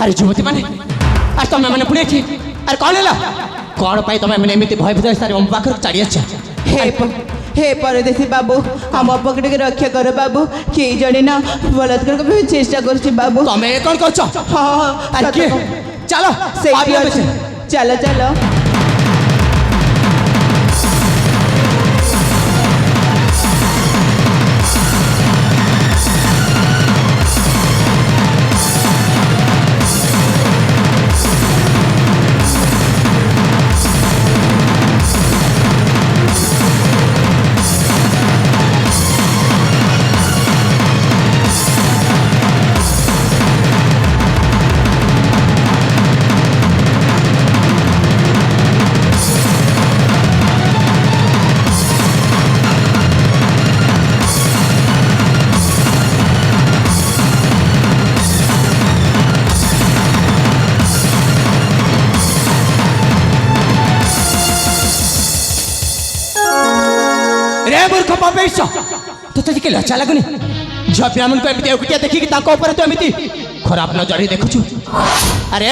अरे युवती माने अरे तुम मैंने पुणे की अरे कौन है कौन पाई तुम मैंने एमती भय भय सारे मो पाखर चाड़ी अच्छा हे परदेसी बाबू हम पकड़ के रक्षा कर बाबू किए जड़े ना बलात्कार को चेष्टा कर बाबू तुम कौन कर हाँ अरे किए चलो चलो चलो मूर्ख पापेश तो तुझे लज्जा लगुनि झील पिला को एमती एकुटिया देखिकी तो एमती खराब नजर देखुचु अरे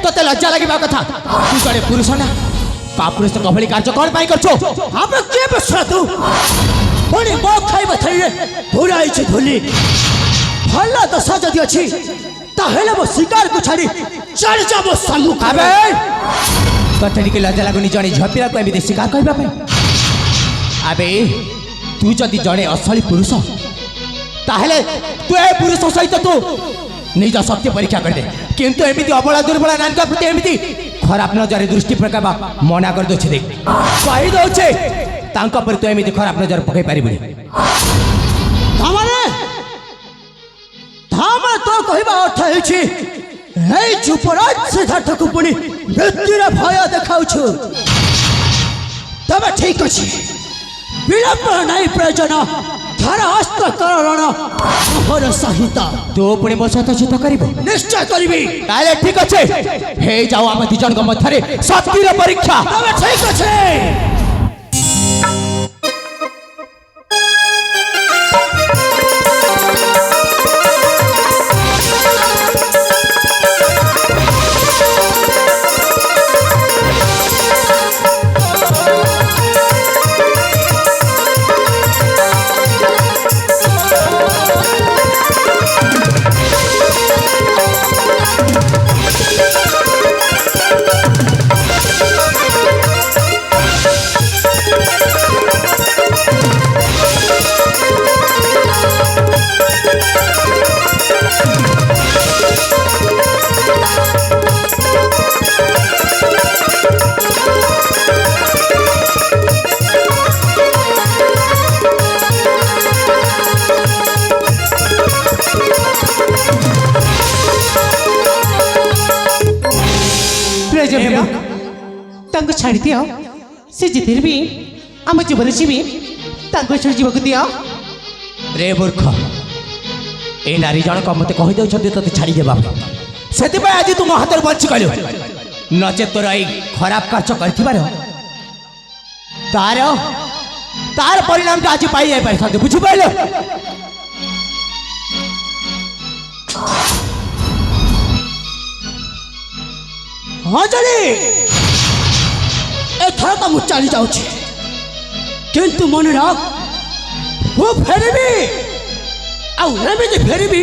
तो लज्जा लगे कथा तू जड़े पुरुष ना का पुरुष भली कार्य कौन पाई करछो आप के बसरा तू पुणी मो खाइबा थैले भुराई छ धुली भला दशा जदि अछि ताहेले मो शिकार को छाड़ी चढ़ जाबो सम्मुख अबे तो लज्जा लगुनि जड़े झील पिला को एमती शिकार करबा पे अबे तू जदि जड़े असली पुरुष ताहले तू ए पुरुष सहित तू निज सत्य परीक्षा कर दे किंतु एमती अबला दुर्बला नानका प्रति एमती खराब नजर दृष्टि प्रकार मना कर दे देख कही दौचे तांका पर तू एमती खराब नजर पकई पारिबुनी धामने धाम तो कहबा अर्थ हेछि हे चुपराज सिद्धार्थ को पुणी मृत्युर भय देखाउछु तबे ठीक अछि विलंब नहीं प्रयोजन धर हस्त करण मोहर संहिता तो पुणी मो सहित चित करिबो निश्चय करिबी ताले ठीक अच्छे हे जाओ आम दी जन मध्य शक्तिर परीक्षा तबे ठीक अछि छाड़ी दियो से जिते भी आम जीवन जीवी छोड़ जीवा दियो रे मूर्ख ए नारी जनक मत कही दे ते छाड़ी देबा से आज तू मो हाथ बंची कलु नचे तोर आई खराब कार्य कर तार परिणाम आज पाई जाए पारे बुझिपाल हाँ चली एथर तो मुझे चली जाऊँ किंतु मन रख वो फेरबी आमती फेरबी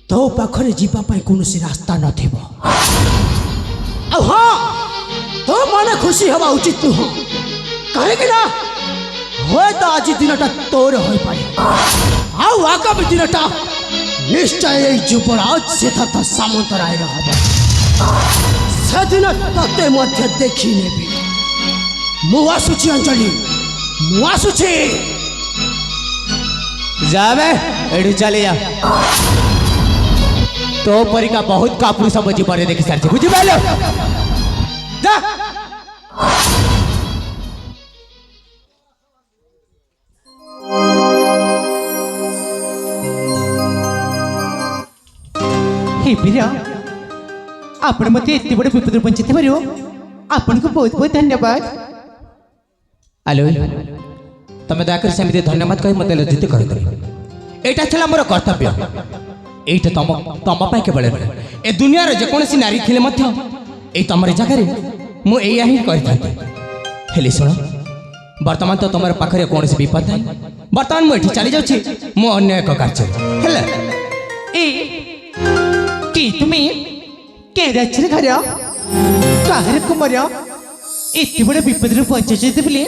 तो पाखरे जीवाई कौन रास्ता न हाँ तो मन खुशी हवा उचित नुह कहीं हे तो आज दिनटा तोर हो पाए आगामी दिनटा निश्चय युवराज सिद्धार्थ सामंतराय से दिन ते मध्य देखी नेबी मुआसुची अंजलि मुआसुची जावे एडू चले जा तो परिका बहुत कापुर सब जीवन देखी सारी बुझी पाल जा हे वीर आपण मते एते बड़ विपद बंचित भरियो आपण को बहुत बहुत धन्यवाद। हेलो तमे दयाकर सेमती धन्यवाद कहि मते लज्जित कर दे एटा छला मोर कर्तव्य এইটা তম পাই কেবল এ দুনিয়ার যেকୌଣସି নারী ଥିଲେ ମଧ୍ୟ এই ତମର ଜାଗାରେ ମୁଁ ଏଇଆ ହିଁ କରିଥାନ୍ତି। ହେଲେ ଶୁଣ, ବର୍ତ୍ତମାନ ତ ତମର ପାଖରେ କୌଣସି ବିପଦ ନାହିଁ। ବର୍ତ୍ତମାନ ମୁଁ ଏଠି ଚାଲି ଯାଉଛି ମୁଁ ଅନ୍ୟ ଏକ କାର୍ଯ୍ୟରେ। ହେଲା କି ତୁମେ କେ ରାଜ୍ୟରେ ଘର କାହାର କୁମାର ଏତେ ବଡ଼ ବିପଦରୁ ବଞ୍ଚାଇଛନ୍ତି ବୋଲି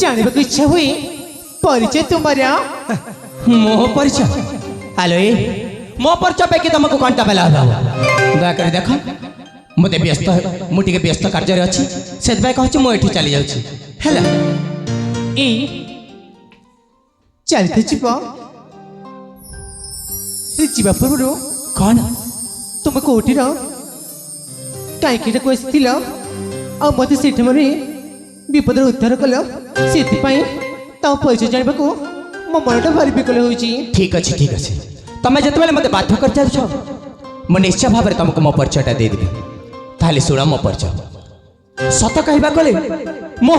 ଜାଣିବାକୁ ଇଚ୍ଛା ହୁଏ। ପରିଚୟ ତୁମର? ମୋ ପରିଚୟ? ଆଲୋ ମୋ ପରିଚୟ ପାଇକି ତମକୁ କଣ୍ଟା ବେଲା ହବ? ଦୟାକରି ଦେଖ, ମୁଁ ଟିକେ ବ୍ୟସ୍ତ କାର୍ଯ୍ୟରେ ଅଛି, ସେଥିପାଇଁ କହୁଛି ମୁଁ ଏଠି ଚାଲି ଯାଉଛି। ହେଲା ଚାଲିତେ ଯିବ? ଯିବା ପୂର୍ବରୁ କ'ଣ ତୁମେ କୋଉଠିର, କାହିଁକି ଏଟାକୁ ଆସିଥିଲ, ଆଉ ମୋତେ ସେଠି ମରେ ବିପଦରେ ଉଦ୍ଧାର କଲ, ସେଥିପାଇଁ ତା ପରିଚୟ ଜାଣିବାକୁ ମୋ ମନଟା ଭାରି ବିକଳ ହେଉଛି। ଠିକ୍ ଅଛି ଠିକ୍ ଅଛି, ତମେ ଯେତେବେଳେ ମୋତେ ବାଧ୍ୟ କରିଚାଲୁଛ ମୁଁ ନିଶ୍ଚୟ ଭାବରେ ତମକୁ ମୋ ପରିଚୟଟା ଦେଇଦେବି। ତାହେଲେ ଶୁଣ ମୋ ପରିଚୟ। ସତ କହିବାକୁ ଗଲେ ମୋ